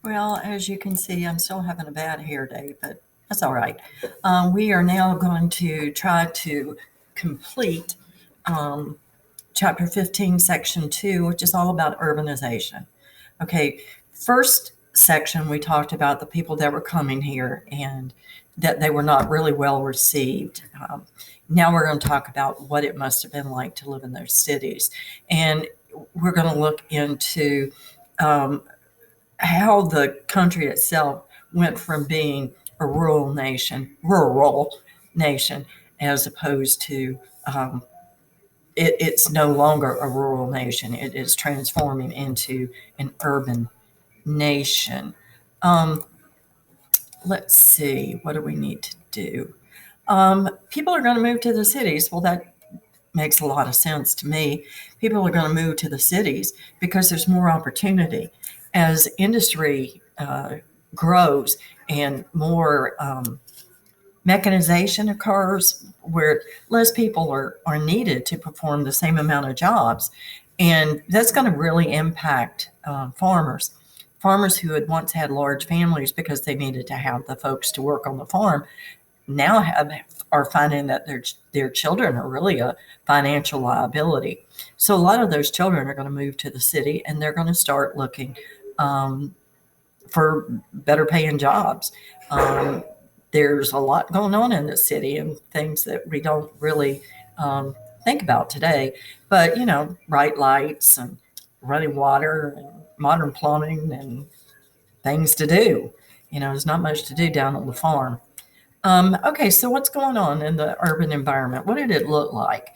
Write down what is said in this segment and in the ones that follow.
Well, as you can see, I'm still having a bad hair day, but that's all right. We are now going to try to complete um, chapter 15, section 2, which is all about urbanization. Okay, first section, we talked about the people that were coming here and that they were not really well received. Now we're going to talk about what it must have been like to live in those cities. And we're going to look into um, how the country itself went from being a rural nation, as opposed to it's no longer a rural nation. It is transforming into an urban nation. Um, let's see, what do we need to do? People are going to move to the cities. Well, that makes a lot of sense to me. People are going to move to the cities because there's more opportunity. As industry grows and more mechanization occurs, where less people are needed to perform the same amount of jobs. And that's going to really impact farmers. Farmers who had once had large families because they needed to have the folks to work on the farm now are finding that their children are really a financial liability. So a lot of those children are going to move to the city and they're going to start looking um, for better paying jobs. Um, there's a lot going on in the city and things that we don't really think about today. But, you know, bright lights and running water and modern plumbing and things to do. You know, there's not much to do down on the farm. Okay, so what's going on in the urban environment? What did it look like?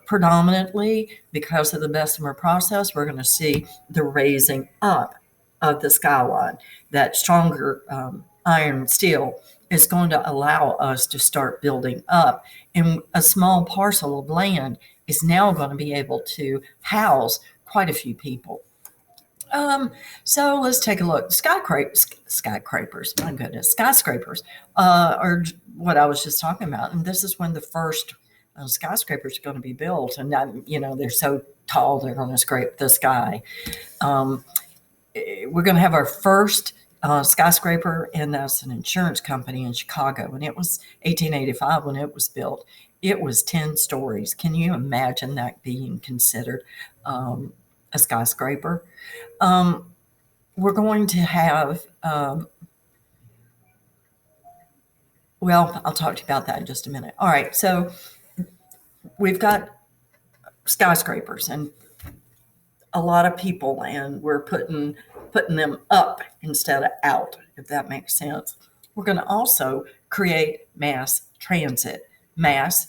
Predominantly, because of the Bessemer process, we're going to see the raising up of the skyline. That stronger iron and steel is going to allow us to start building up. And a small parcel of land is now going to be able to house quite a few people. Um, so let's take a look. Skyscrapers, my goodness, skyscrapers are what I was just talking about. And this is when the first skyscrapers are going to be built. And, you know, they're so tall, they're going to scrape the sky. Um, we're going to have our first skyscraper, and that's an insurance company in Chicago. And it was 1885 when it was built. It was 10 stories. Can you imagine that being considered a skyscraper? Um, we're going to have, well, I'll talk to you about that in just a minute. All right, so we've got skyscrapers and a lot of people, and we're putting them up instead of out, if that makes sense. We're going to also create mass transit, mass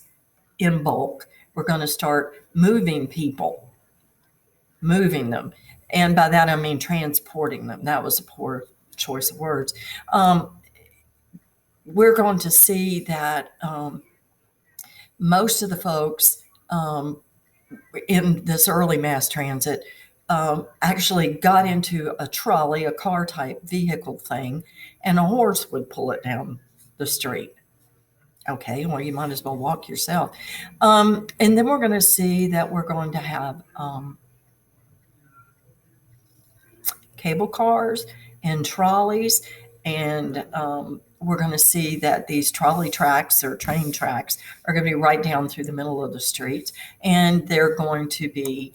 in bulk. We're going to start moving people, moving them. And by that, I mean transporting them. That was a poor choice of words. We're going to see that most of the folks in this early mass transit actually got into a trolley, a car type vehicle thing, and a horse would pull it down the street. Okay, well, you might as well walk yourself. And then we're going to see that we're going to have cable cars and trolleys, and we're going to see that these trolley tracks or train tracks are going to be right down through the middle of the streets, and they're going to be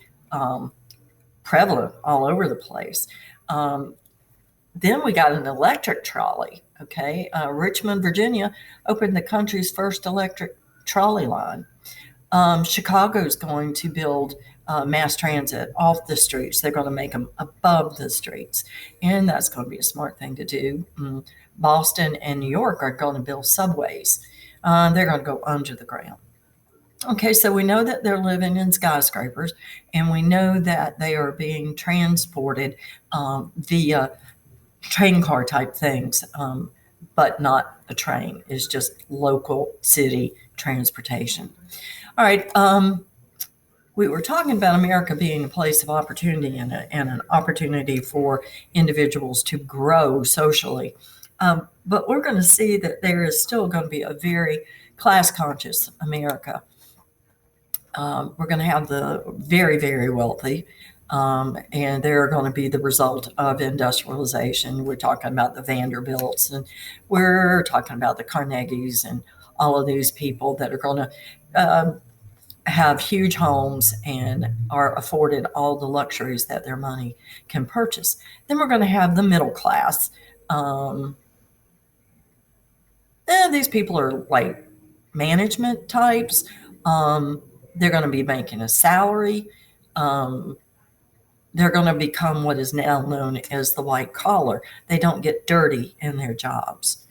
prevalent all over the place. Then we got an electric trolley. Okay, Richmond, Virginia opened the country's first electric trolley line. Chicago's going to build mass transit off the streets. They're going to make them above the streets, and that's going to be a smart thing to do. Boston and New York are going to build subways. They're going to go under the ground. Okay, so we know that they're living in skyscrapers, and we know that they are being transported via train car type things, but not a train. It's just local city transportation. All right. We were talking about America being a place of opportunity and an opportunity for individuals to grow socially. But we're going to see that there is still going to be a very class conscious America. We're going to have the very, very wealthy. And they're going to be the result of industrialization. We're talking about the Vanderbilts, and we're talking about the Carnegies and all of these people that are going to have huge homes and are afforded all the luxuries that their money can purchase. Then we're going to have the middle class. These people are like management types. They're going to be making a salary. They're going to become what is now known as the white collar. They don't get dirty in their jobs.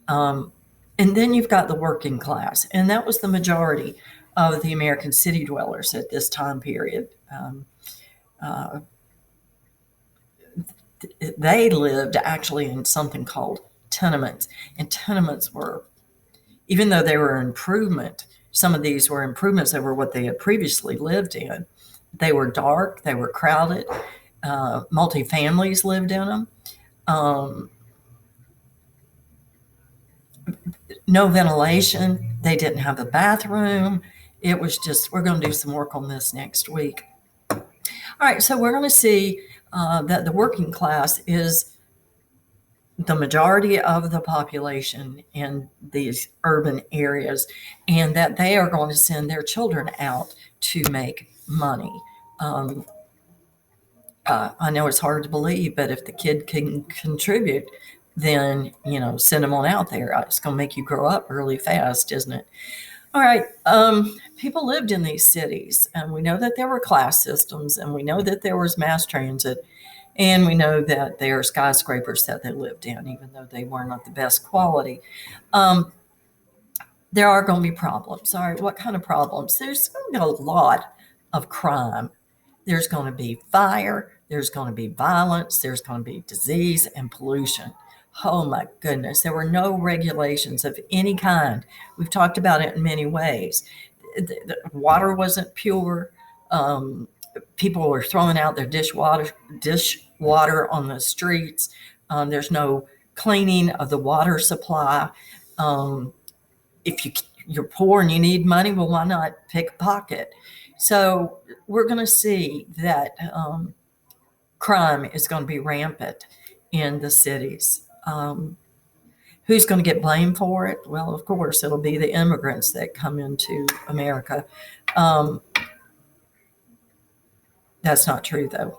And then you've got the working class, and that was the majority of the American city dwellers at this time period. They lived actually in something called tenements, and tenements were, even though they were improvement, some of these were improvements over what they had previously lived in. They were dark, they were crowded, multi-families lived in them. No ventilation, they didn't have a bathroom. It was just, we're going to do some work on this next week. All right, so we're going to see that the working class is the majority of the population in these urban areas, and that they are going to send their children out to make money. I know it's hard to believe, but if the kid can contribute, then, send them on out there. It's going to make you grow up really fast, isn't it? All right. People lived in these cities, and we know that there were class systems, and we know that there was mass transit, and we know that there are skyscrapers that they lived in, even though they were not the best quality. There are going to be problems. All right. What kind of problems? There's going to be a lot of crime. There's going to be fire. There's going to be violence. There's going to be disease and pollution. Oh my goodness, there were no regulations of any kind. We've talked about it in many ways. The water wasn't pure. People were throwing out their dishwater on the streets. There's no cleaning of the water supply. If you're poor and you need money, well, why not pick a pocket? So we're going to see that crime is going to be rampant in the cities. Who's going to get blamed for it? Well, of course, it'll be the immigrants that come into America. That's not true, though.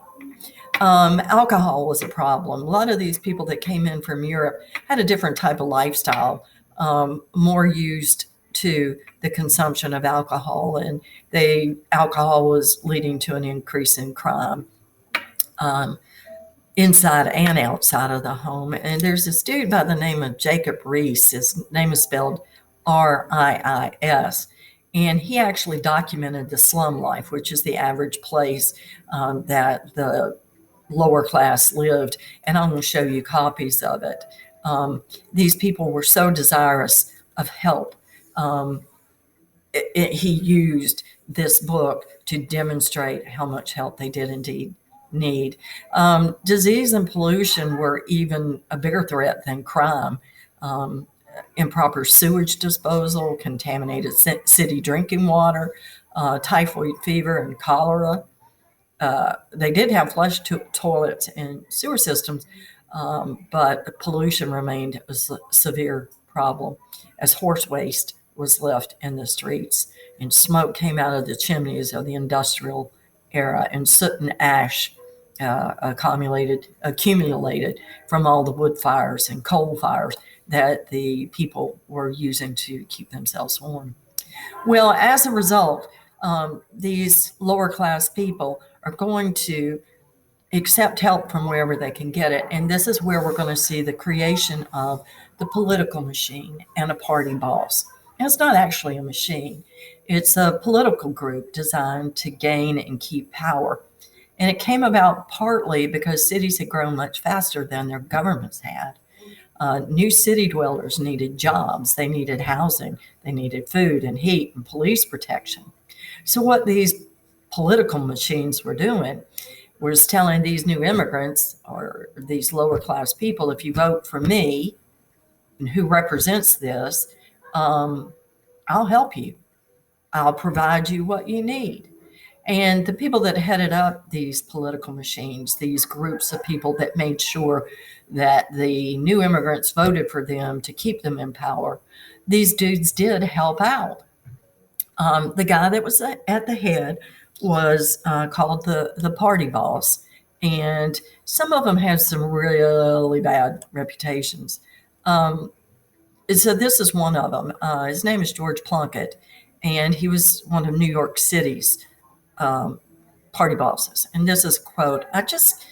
Alcohol was a problem. A lot of these people that came in from Europe had a different type of lifestyle, more used to the consumption of alcohol, and alcohol was leading to an increase in crime. Inside and outside of the home. And there's this dude by the name of Jacob Riis. His name is spelled R-I-I-S. And he actually documented the slum life, which is the average place that the lower class lived. And I'm going to show you copies of it. These people were so desirous of help. He used this book to demonstrate how much help they did indeed need. Disease and pollution were even a bigger threat than crime. Improper sewage disposal, contaminated city drinking water, typhoid fever and cholera. They did have flush toilets and sewer systems, but pollution remained a severe problem as horse waste was left in the streets, and smoke came out of the chimneys of the industrial era, and soot and ash accumulated from all the wood fires and coal fires that the people were using to keep themselves warm. Well, as a result, these lower class people are going to accept help from wherever they can get it. And this is where we're going to see the creation of the political machine and a party boss. And it's not actually a machine. It's a political group designed to gain and keep power. And it came about partly because cities had grown much faster than their governments had. New city dwellers needed jobs, they needed housing, they needed food and heat and police protection. So what these political machines were doing was telling these new immigrants or these lower class people, if you vote for me, and who represents this, I'll help you. I'll provide you what you need. And the people that headed up these political machines, these groups of people that made sure that the new immigrants voted for them to keep them in power, these dudes did help out. The guy that was at the head was called the party boss, and some of them had some really bad reputations. Um, so this is one of them. His name is George Plunkett, and he was one of New York City's um, party bosses. And this is a quote: "I just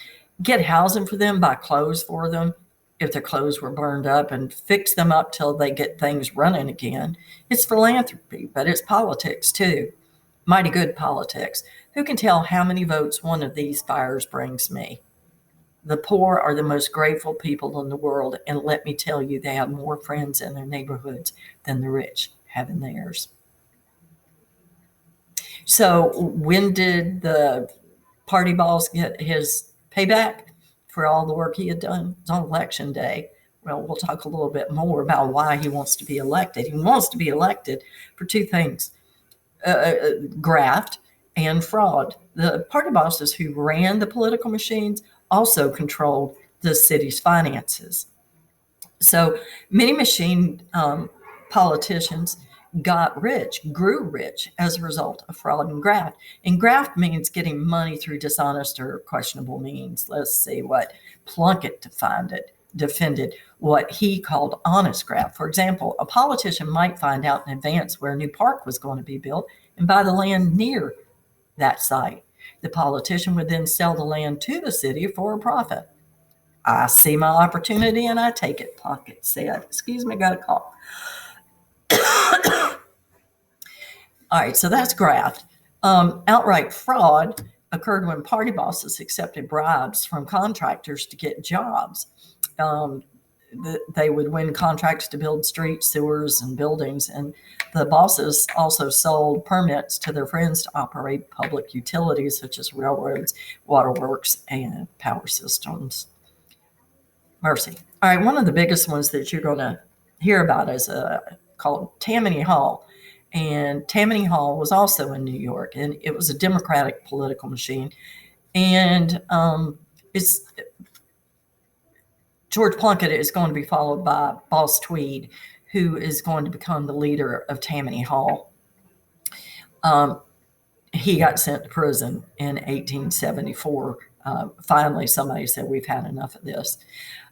get housing for them, buy clothes for them if their clothes were burned up, and fix them up till they get things running again. It's philanthropy, but it's politics too. Mighty good politics. Who can tell how many votes one of these fires brings me? The poor are the most grateful people in the world, and let me tell you, they have more friends in their neighborhoods than the rich have in theirs." So when did the party boss get his payback for all the work he had done? It's on election day. Well, we'll talk a little bit more about why he wants to be elected. He wants to be elected for two things: graft and fraud. The party bosses who ran the political machines also controlled the city's finances. So many machine politicians got rich, grew rich as a result of fraud and graft. And graft means getting money through dishonest or questionable means. Let's see what Plunkett defended what he called honest graft. For example, a politician might find out in advance where a new park was going to be built and buy the land near that site. The politician would then sell the land to the city for a profit. "I see my opportunity and I take it," Plunkett said. Excuse me, got a call. All right, so that's graft. Outright fraud occurred when party bosses accepted bribes from contractors to get jobs. They would win contracts to build streets, sewers, and buildings, and the bosses also sold permits to their friends to operate public utilities such as railroads, waterworks, and power systems. Mercy. All right, one of the biggest ones that you're going to hear about is called Tammany Hall. And Tammany Hall was also in New York, and it was a Democratic political machine. And it's George Plunkett is going to be followed by Boss Tweed, who is going to become the leader of Tammany Hall. He got sent to prison in 1874. Finally, somebody said, "We've had enough of this."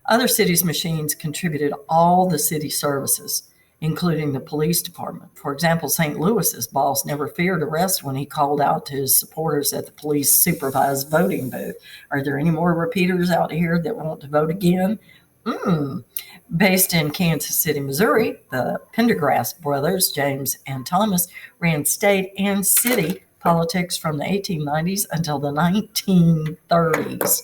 Other cities' machines contributed all the city services, including the police department. For example, St. Louis's boss never feared arrest when he called out to his supporters at the police supervised voting booth. "Are there any more repeaters out here that want to vote again?" Based in Kansas City, Missouri, the Pendergrass brothers, James and Thomas, ran state and city politics from the 1890s until the 1930s.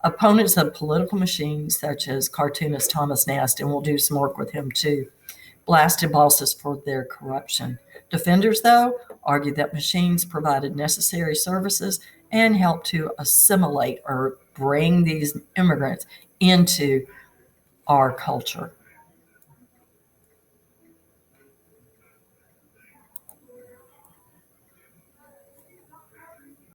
Opponents of political machines, such as cartoonist Thomas Nast, and we'll do some work with him too, blasted bosses for their corruption. Defenders, though, argued that machines provided necessary services and helped to assimilate or bring these immigrants into our culture.